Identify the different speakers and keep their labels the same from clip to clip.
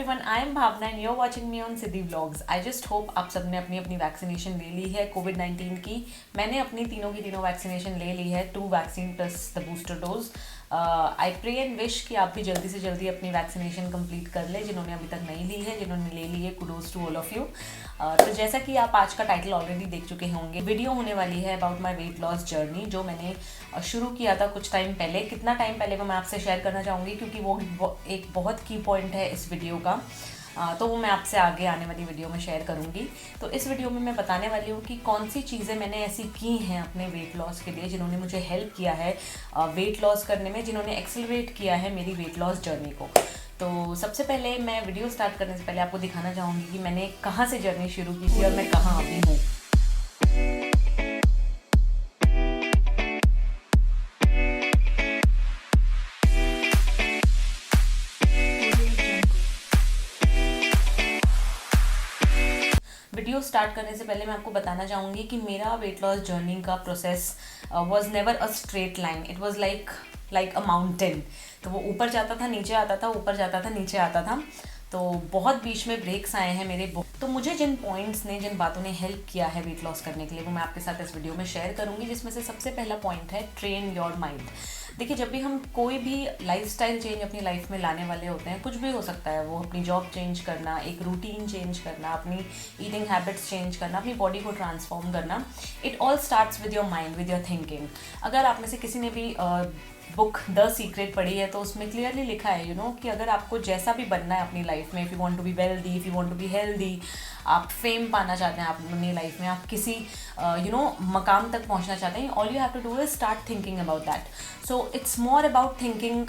Speaker 1: everyone, I am Bhavna and you're watching me on Siddhi Vlogs. I just hope आप सबने अपनी अपनी vaccination ले ली है कोविड-19 की। मैंने अपनी तीनों की तीनों वैक्सीनेशन ले ली है, 2 vaccine plus the booster dose. I pray and wish कि आप भी जल्दी से जल्दी अपनी वैक्सीनेशन कंप्लीट कर ले, जिन्होंने अभी तक नहीं ली है, जिन्होंने ले ली है, kudos to all of you. तो जैसा कि आप आज का टाइटल ऑलरेडी देख चुके होंगे, वीडियो होने वाली है about my weight loss journey, जो मैंने शुरू किया था कुछ टाइम पहले। कितना टाइम पहले वो मैं आपसे शेयर करना चाहूँगी, क्योंकि वो एक बहुत की पॉइंट है इस वीडियो का। तो वो मैं आपसे आगे आने वाली वीडियो में शेयर करूँगी। तो इस वीडियो में मैं बताने वाली हूँ कि कौन सी चीज़ें मैंने ऐसी की हैं अपने वेट लॉस के लिए, जिन्होंने मुझे हेल्प किया है वेट लॉस करने में, जिन्होंने एक्सेलरेट किया है मेरी वेट लॉस जर्नी को। तो सबसे पहले मैं वीडियो स्टार्ट करने से पहले आपको दिखाना चाहूँगी कि मैंने कहाँ से जर्नी शुरू की थी और मैं कहाँ अभी हूँ। वीडियो स्टार्ट करने से पहले मैं आपको बताना चाहूँगी कि मेरा वेट लॉस जर्नी का process was never a straight line, it was like a mountain. तो वो ऊपर जाता था, नीचे आता था, ऊपर जाता था, नीचे आता था। तो बहुत बीच में ब्रेक्स आए हैं मेरे। तो मुझे जिन पॉइंट्स ने, जिन बातों ने हेल्प किया है वेट लॉस करने के लिए, वो मैं आपके साथ इस वीडियो में शेयर करूँगी, जिसमें से सबसे पहला पॉइंट है ट्रेन योर माइंड। देखिए, जब भी हम कोई भी लाइफस्टाइल चेंज अपनी लाइफ में लाने वाले होते हैं, कुछ भी हो सकता है वो, अपनी जॉब चेंज करना, एक रूटीन चेंज करना, अपनी ईटिंग हैबिट्स चेंज करना, अपनी बॉडी को ट्रांसफॉर्म करना, it all starts with your mind, with your thinking. अगर आप में से किसी ने भी बुक द सीक्रेट पढ़ी है, तो उसमें क्लियरली लिखा है कि अगर आपको जैसा भी बनना है अपनी लाइफ में, if you want to be wealthy, if you want to be healthy, आप फेम पाना चाहते हैं आप अपनी लाइफ में, आप किसी मकाम तक पहुंचना चाहते हैं, all you have to do is start thinking about that. So it's more about thinking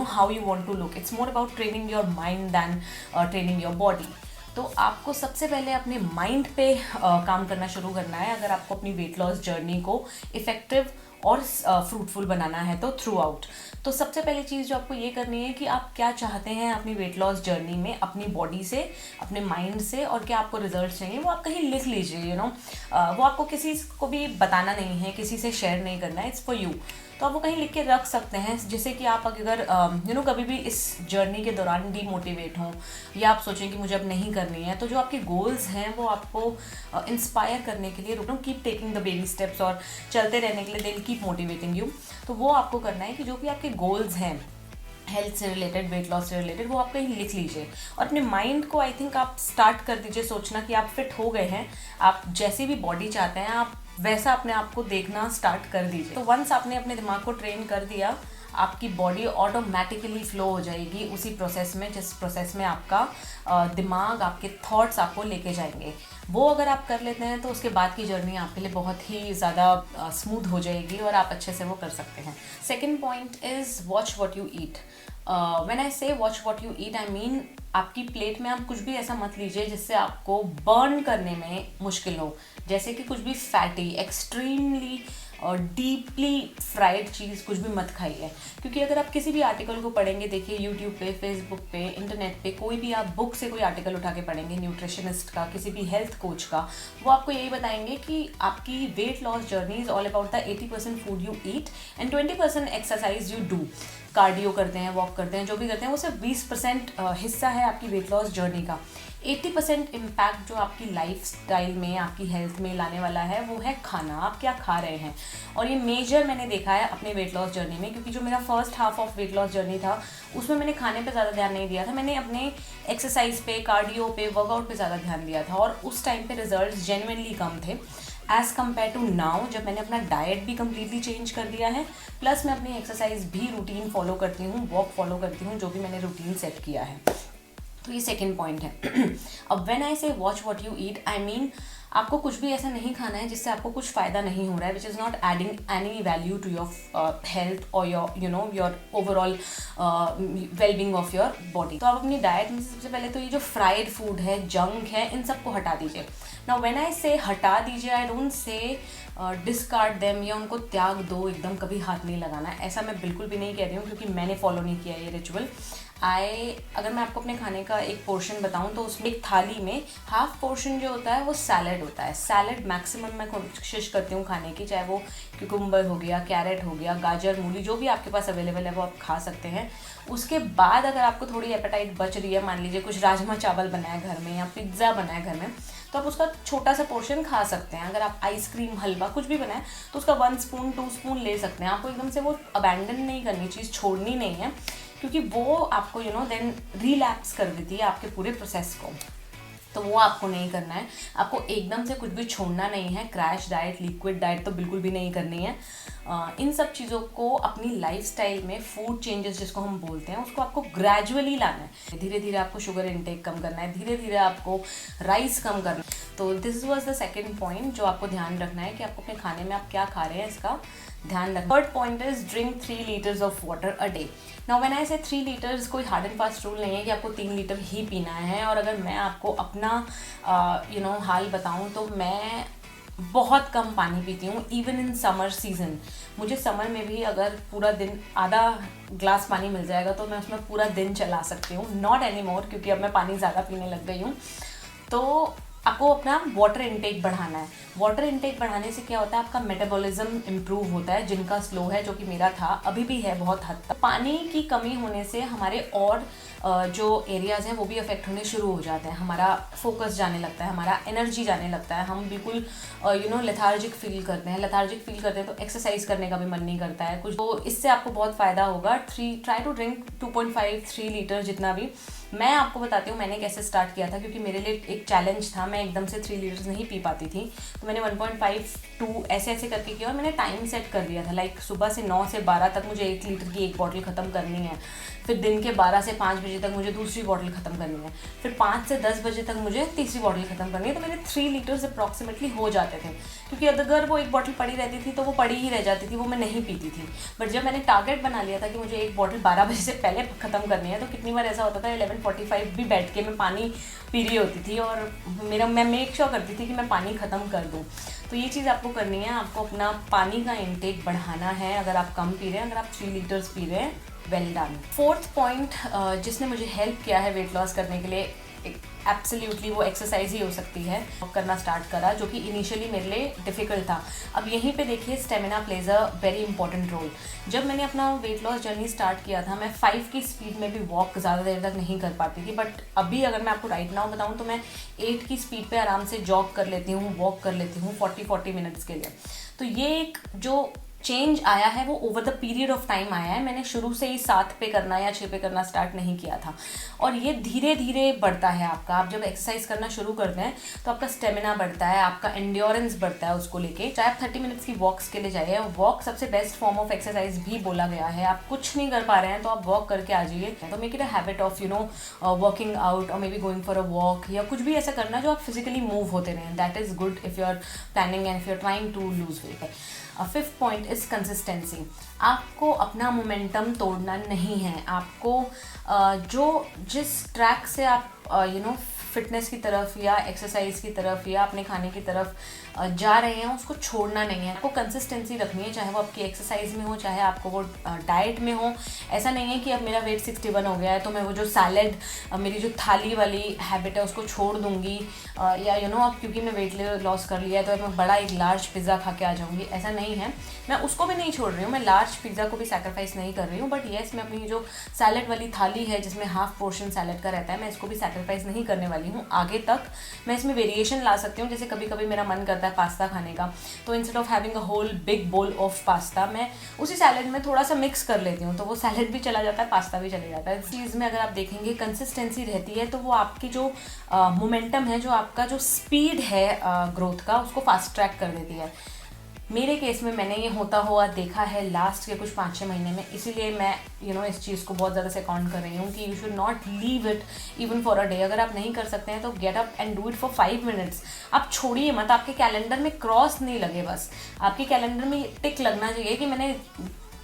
Speaker 1: how you want to look, it's more about training your mind than training your body. तो आपको सबसे पहले अपने माइंड पे काम करना शुरू करना है, अगर आपको अपनी वेट लॉस जर्नी को इफेक्टिव और फ्रूटफुल बनाना है तो थ्रू आउट। तो सबसे पहली चीज़ जो आपको ये करनी है कि आप क्या चाहते हैं अपनी वेट लॉस जर्नी में, अपनी बॉडी से, अपने माइंड से, और क्या आपको रिजल्ट चाहिए, वो आप कहीं लिख लीजिए। वो आपको किसी को भी बताना नहीं है, किसी से शेयर नहीं करना है, इट्स फॉर यू। तो आप वो कहीं लिख के रख सकते हैं, जिससे कि आप अगर कभी भी इस जर्नी के दौरान डीमोटिवेट हों, या आप सोचें कि मुझे अब नहीं करनी है, तो जो आपके गोल्स हैं वो आपको इंस्पायर करने के लिए, keep taking the baby steps, और चलते रहने के लिए they will keep motivating you. तो वो आपको करना है कि जो भी आपके गोल्स हैं हेल्थ से रिलेटेड, वेट लॉस से रिलेटेड, वो आप कहीं लिख लीजिए, और अपने माइंड को आई थिंक आप स्टार्ट कर दीजिए सोचना कि आप फिट हो गए हैं, आप जैसी भी बॉडी चाहते हैं आप वैसा अपने आप को देखना स्टार्ट कर दीजिए। तो वंस आपने अपने दिमाग को ट्रेन कर दिया, आपकी बॉडी ऑटोमेटिकली फ्लो हो जाएगी उसी प्रोसेस में, जिस प्रोसेस में आपका दिमाग, आपके थॉट्स आपको लेके जाएंगे। वो अगर आप कर लेते हैं तो उसके बाद की जर्नी आपके लिए बहुत ही ज़्यादा स्मूथ हो जाएगी और आप अच्छे से वो कर सकते हैं। Second point is watch what you eat. When I say watch what you eat, I mean आपकी प्लेट में आप कुछ भी ऐसा मत लीजिए जिससे आपको बर्न करने में मुश्किल हो, जैसे कि कुछ भी फैटी, एक्सट्रीमली और डीपली फ्राइड चीज़ कुछ भी मत खाइए। क्योंकि अगर आप किसी भी आर्टिकल को पढ़ेंगे, देखिए यूट्यूब पे, फेसबुक पे, इंटरनेट पे, कोई भी आप बुक से कोई आर्टिकल उठा के पढ़ेंगे, न्यूट्रिशनिस्ट का, किसी भी हेल्थ कोच का, वो आपको यही बताएंगे कि आपकी weight loss journey is all about the 80% food you eat and 20% exercise you do. Cardio करते हैं, वॉक करते हैं, जो भी करते हैं, वो सिर्फ 20% हिस्सा है आपकी वेट लॉस जर्नी का। 80% इम्पैक्ट जो आपकी लाइफ स्टाइल में, आपकी हेल्थ में लाने वाला है, वो है खाना, आप क्या खा रहे हैं। और ये मेजर मैंने देखा है अपने वेट लॉस जर्नी में, क्योंकि जो मेरा first half of weight loss journey था, उसमें मैंने खाने पे ज़्यादा ध्यान नहीं दिया था, मैंने अपने एक्सरसाइज पे, कार्डियो पे, वर्कआउट पे ज़्यादा ध्यान दिया था, और उस टाइम पे रिजल्ट जेन्युइनली कम थे एज़ कम्पेयर टू नाउ, जब मैंने अपना डाइट भी कम्प्लीटली चेंज कर दिया है, प्लस मैं अपनी एक्सरसाइज भी रूटीन फॉलो करती हूँ, वॉक फॉलो करती हूँ, जो भी मैंने रूटीन सेट किया है। तो ये सेकेंड पॉइंट है। अब when I say watch what you eat, I mean आपको कुछ भी ऐसा नहीं खाना है जिससे आपको कुछ फ़ायदा नहीं हो रहा है, which is not adding any value to your health और your overall wellbeing of your body. तो आप अपनी डाइट में सबसे पहले तो ये जो फ्राइड फूड है, जंक है, इन सबको हटा दीजिए। नाउ व्हेन आई से हटा दीजिए, I don't say discard them, या उनको त्याग दो, एकदम कभी हाथ नहीं लगाना, ऐसा मैं बिल्कुल भी नहीं कह रही हूँ, क्योंकि मैंने फॉलो नहीं किया ये रिचुअल। अगर मैं आपको अपने खाने का एक पोर्शन बताऊं तो उसमें एक थाली में हाफ पोर्शन जो होता है वो सैलड होता है। सैलड मैक्सिमम मैं कोशिश करती हूँ खाने की, चाहे वो क्यूकम्बर हो गया, कैरेट हो गया, गाजर, मूली, जो भी आपके पास अवेलेबल है वो आप खा सकते हैं। उसके बाद अगर आपको थोड़ी एपेटाइट बच रही है, मान लीजिए कुछ राजमा चावल बनाए घर में या पिज्ज़ा बनाए घर में, तो आप उसका छोटा सा पोर्शन खा सकते हैं। अगर आप आइसक्रीम, हलवा कुछ भी बनाए तो उसका 1 स्पून 2 स्पून ले सकते हैं। आपको एकदम से वो अबैंडन नहीं करनी, चीज़ छोड़नी नहीं है, क्योंकि वो आपको देन रिलैप्स कर देती है आपके पूरे प्रोसेस को। तो वो आपको नहीं करना है। आपको एकदम से कुछ भी छोड़ना नहीं है। क्रैश डाइट, लिक्विड डाइट तो बिल्कुल भी नहीं करनी है। इन सब चीज़ों को अपनी लाइफस्टाइल में, फूड चेंजेस जिसको हम बोलते हैं, उसको आपको ग्रेजुअली लाना है। धीरे धीरे आपको शुगर इनटेक कम करना है, धीरे धीरे आपको राइस कम करना है। तो this was the second point जो आपको ध्यान रखना है कि आपको अपने खाने में आप क्या खा रहे हैं, इसका ध्यान रखना। Third point is drink 3 litres of water a day. Now when I से 3 लीटर्स, कोई हार्ड एंड फास्ट रूल नहीं है कि आपको 3 लीटर ही पीना है। और अगर मैं आपको अपना हाल बताऊं तो मैं बहुत कम पानी पीती हूँ, इवन इन समर सीजन। मुझे समर में भी अगर पूरा दिन आधा ग्लास पानी मिल जाएगा तो मैं उसमें पूरा दिन चला सकती हूँ। नॉट एनी मोर, क्योंकि अब मैं पानी ज़्यादा पीने लग गई हूँ। तो आपको अपना वाटर इनटेक बढ़ाना है। वाटर इनटेक बढ़ाने से क्या होता है, आपका मेटाबॉलिज्म इम्प्रूव होता है, जिनका स्लो है, जो कि मेरा था, अभी भी है बहुत हद तक। पानी की कमी होने से हमारे और जो एरियाज़ हैं वो भी अफेक्ट होने शुरू हो जाते हैं। हमारा फोकस जाने लगता है, हमारा एनर्जी जाने लगता है, हम बिल्कुल लेथार्जिक फील करते हैं। लेथार्जिक फील करते हैं तो एक्सरसाइज करने का भी मन नहीं करता है कुछ। तो इससे आपको बहुत फ़ायदा होगा। ट्राई टू ड्रिंक 2.5-3 लीटर जितना भी। मैं आपको बताती हूँ मैंने कैसे स्टार्ट किया था, क्योंकि मेरे लिए एक चैलेंज था। मैं एकदम से 3 लीटर्स नहीं पी पाती थी, तो मैंने 1.5-2 ऐसे करके किया। और मैंने टाइम सेट कर दिया था, लाइक सुबह से 9 से 12 तक मुझे 1 लीटर की एक बॉटल ख़त्म करनी है। फिर दिन के 12 से 5 बजे तक मुझे दूसरी बॉटल ख़त्म करनी है। फिर 5 से 10 बजे तक मुझे तीसरी बॉटल ख़त्म करनी है। तो मेरे 3 लीटर्स अप्रॉक्सीमेटली हो जाते थे, क्योंकि अगर वो एक बॉटल पड़ी रहती थी तो वो पड़ी ही रह जाती थी, वो मैं नहीं पीती थी। बट जब मैंने टारगेट बना लिया था कि मुझे एक बॉटल 12 बजे से पहले ख़त्म करनी है, तो कितनी बार ऐसा होता था 11:45 भी बैठ के मैं पानी पी रही होती थी, और मैं मेक श्योर करती थी कि मैं पानी ख़त्म कर दूँ। तो ये चीज़ आपको करनी है, आपको अपना पानी का इंटेक बढ़ाना है। अगर आप कम पी रहे हैं, अगर आप 3 लीटर्स पी रहे हैं, वेल डन। फोर्थ पॉइंट जिसने मुझे हेल्प किया है वेट लॉस करने के लिए, एब्सोल्युटली वो एक्सरसाइज ही हो सकती है। करना स्टार्ट करा, जो कि इनिशियली मेरे लिए डिफ़िकल्ट था। अब यहीं पे देखिए, stamina plays a very important role. जब मैंने अपना वेट लॉस जर्नी स्टार्ट किया था, मैं 5 की स्पीड में भी वॉक ज़्यादा देर तक नहीं कर पाती थी। बट अभी अगर मैं आपको राइट नाउ बताऊँ तो मैं 8 की स्पीड पे आराम से जॉग कर लेती हूँ, वॉक कर लेती हूँ 40 मिनट्स के लिए। तो ये एक जो चेंज आया है वो over the period of time आया है। मैंने शुरू से ही 7 पे करना या 6 पे करना स्टार्ट नहीं किया था, और ये धीरे धीरे बढ़ता है आपका। आप जब एक्सरसाइज करना शुरू करते हैं तो आपका स्टेमिना बढ़ता है, आपका एंड्योरेंस बढ़ता है उसको लेके। चाहे आप 30 मिनट्स की वॉक्स के लिए जाइए, वॉक सबसे बेस्ट फॉर्म ऑफ एक्सरसाइज भी बोला गया है। आप कुछ नहीं कर पा रहे हैं तो आप वॉक करके आ जाइए। तो make it a habit of working out, और maybe going for a walk, या कुछ भी ऐसा करना जो आप फिजिकली मूव होते रहें। That is good if you are planning and if you are trying to lose weight. Fifth point is consistency. आपको अपना मोमेंटम तोड़ना नहीं है। आपको जिस ट्रैक से आप फिटनेस की तरफ या एक्सरसाइज की तरफ या अपने खाने की तरफ जा रहे हैं, उसको छोड़ना नहीं है। आपको कंसिस्टेंसी रखनी है, चाहे वो आपकी एक्सरसाइज में हो, चाहे आपको वो डाइट में हो। ऐसा नहीं है कि अब मेरा वेट 61 हो गया है तो मैं वो जो सैलेड, मेरी जो थाली वाली हैबिट है उसको छोड़ दूंगी, या अब क्योंकि मैं वेट लॉस कर लिया है तो मैं बड़ा एक लार्ज पिज़्ज़ा खा के आ जाऊँगी। ऐसा नहीं है, मैं उसको भी नहीं छोड़ रही हूँ, मैं लार्ज पिज़्ज़ा को भी सैक्रिफाइस नहीं कर रही हूँ। बट येस, मैं अपनी जो सैलेड वाली थाली है जिसमें हाफ पोर्शन सैलेड का रहता है, मैं इसको भी सैक्रिफाइस नहीं करने वाली हूँ। आगे तक मैं इसमें वेरिएशन ला सकती हूँ। जैसे कभी कभी मेरा मन करता है पास्ता खाने का, तो instead of having a whole big bowl of pasta, मैं उसी सैलेड में थोड़ा सा मिक्स कर लेती हूँ, तो वो सैलेड भी चला जाता है, पास्ता भी चला जाता है। इस चीज़ में अगर आप देखेंगे कंसिस्टेंसी रहती है तो वो आपकी जो मोमेंटम है, जो आपका जो स्पीड है ग्रोथ का, उसको फास्ट ट्रैक कर देती है। मेरे केस में मैंने ये होता हुआ देखा है लास्ट के कुछ 5-6 महीने में, इसीलिए मैं इस चीज़ को बहुत ज़्यादा से काउंट कर रही हूँ कि you should not leave it even for a day. अगर आप नहीं कर सकते हैं तो get up and do it for 5 minutes. आप छोड़िए मत, आपके कैलेंडर में क्रॉस नहीं लगे, बस आपके कैलेंडर में टिक लगना चाहिए कि मैंने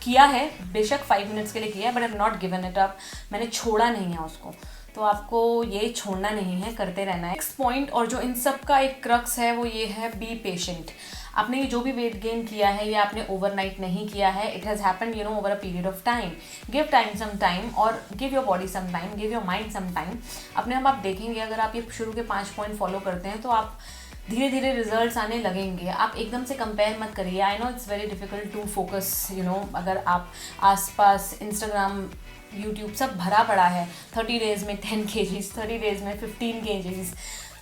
Speaker 1: किया है, बेशक 5 मिनट्स के लिए किया है, but I have not given it up, मैंने छोड़ा नहीं है उसको। तो आपको ये छोड़ना नहीं है, करते रहना है। नेक्स्ट पॉइंट और जो इन सब का एक क्रक्स है वो ये है, बी पेशेंट। आपने जो भी वेट गेन किया है ये आपने ओवरनाइट नहीं किया है, it has happened over a period of time. Give time some time, और give your body some time, give your mind some time. अपने आप देखेंगे अगर आप ये शुरू के 5 पॉइंट फॉलो करते हैं तो आप धीरे धीरे रिजल्ट्स आने लगेंगे। आप एकदम से कंपेयर मत करिए। I know it's very difficult to focus, अगर आप आसपास इंस्टाग्राम यूट्यूब सब भरा पड़ा है, 30 डेज़ में 10 kgs, 30 डेज़ में 15 kgs।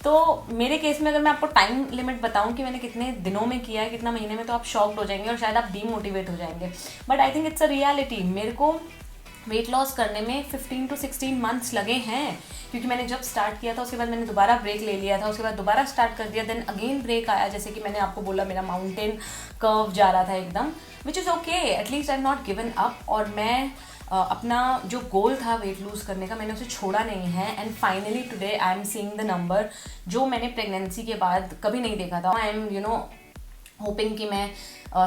Speaker 1: तो मेरे केस में अगर मैं आपको टाइम लिमिट बताऊं कि मैंने कितने दिनों में किया है, कितना महीने में, तो आप शॉक्ड हो जाएंगे और शायद आप डीमोटिवेट हो जाएंगे। But I think it's a reality. मेरे को वेट लॉस करने में 15 to 16 मंथ्स लगे हैं, क्योंकि मैंने जब स्टार्ट किया था उसके बाद मैंने दोबारा ब्रेक ले लिया था, उसके बाद दोबारा स्टार्ट कर दिया, देन अगेन ब्रेक आया। जैसे कि मैंने आपको बोला मेरा माउंटेन कर्व जा रहा था एकदम, which is okay, at least I am not given up. और मैं अपना जो गोल था वेट लूज़ करने का, मैंने उसे छोड़ा नहीं है। And finally today I am seeing the number जो मैंने प्रेगनेंसी के बाद कभी नहीं देखा था। आई एम होपिंग कि मैं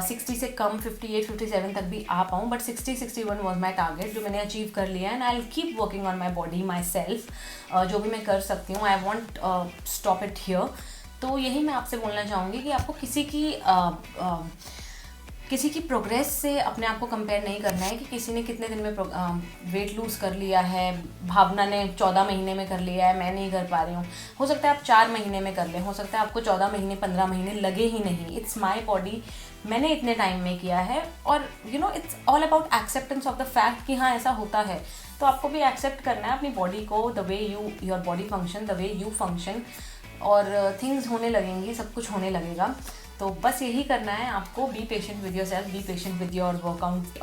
Speaker 1: 60 से कम 58-57 तक भी आ पाऊँ, बट 60-61 वॉज माई टारगेट, जो मैंने अचीव कर लिया। And I will keep working on my body my self, जो भी मैं कर सकती हूँ। I want stop it here. तो यही मैं आपसे बोलना चाहूँगी कि आपको किसी की प्रोग्रेस से अपने आप को कंपेयर नहीं करना है कि किसी ने कितने दिन में वेट लूज़ कर लिया है, भावना ने 14 महीने में कर लिया है, मैं नहीं कर पा रही हूँ। हो सकता है आप 4 महीने में कर लें, हो सकता है आपको 14 महीने 15 महीने लगे ही नहीं। इट्स माई बॉडी, मैंने इतने टाइम में किया है। और it's all about acceptance of the fact कि हाँ ऐसा होता है। तो आपको भी एक्सेप्ट करना है अपनी बॉडी को, the way your body function, the way you function, और थिंग्स होने लगेंगी, सब कुछ होने लगेगा। तो बस यही करना है आपको। Be patient with your self, be patient with your workout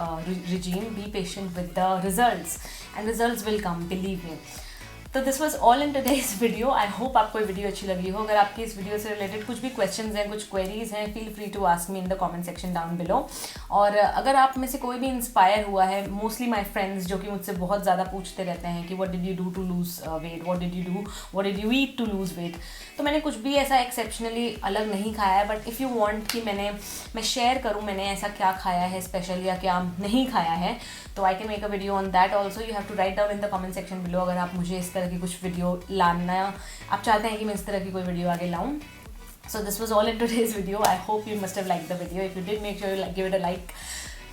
Speaker 1: regime, be patient with the results, and results will come, believe me. तो this was all in today's video. I hope आपको ये वीडियो अच्छी लगी हो। अगर आपकी इस video से रिलेटेड कुछ भी क्वेश्चंस हैं, कुछ क्वेरीज हैं, feel free to ask me in the comment section down below. और अगर आप में से कोई भी इंस्पायर हुआ है, मोस्टली माय फ्रेंड्स जो कि मुझसे बहुत ज़्यादा पूछते रहते हैं कि what did you do to lose weight, what did you eat to lose weight, तो मैंने कुछ भी ऐसा एक्सेप्शनली अलग नहीं खाया है। बट इफ़ यू वांट कि मैं शेयर करूँ मैंने ऐसा क्या खाया है स्पेशल या क्या नहीं खाया है, तो I can make a video on that also. You have to write down in the comment section below अगर आप मुझे इस तरह की कुछ वीडियो लाना, आप चाहते हैं कि मैं इस तरह की कोई वीडियो आगे लाऊं। So this was all in today's video. I hope you must have liked the video. If you did, make sure you give it a like,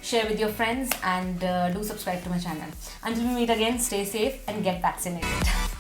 Speaker 1: share with your friends, and do subscribe to my channel. Until we meet again, stay safe and get vaccinated.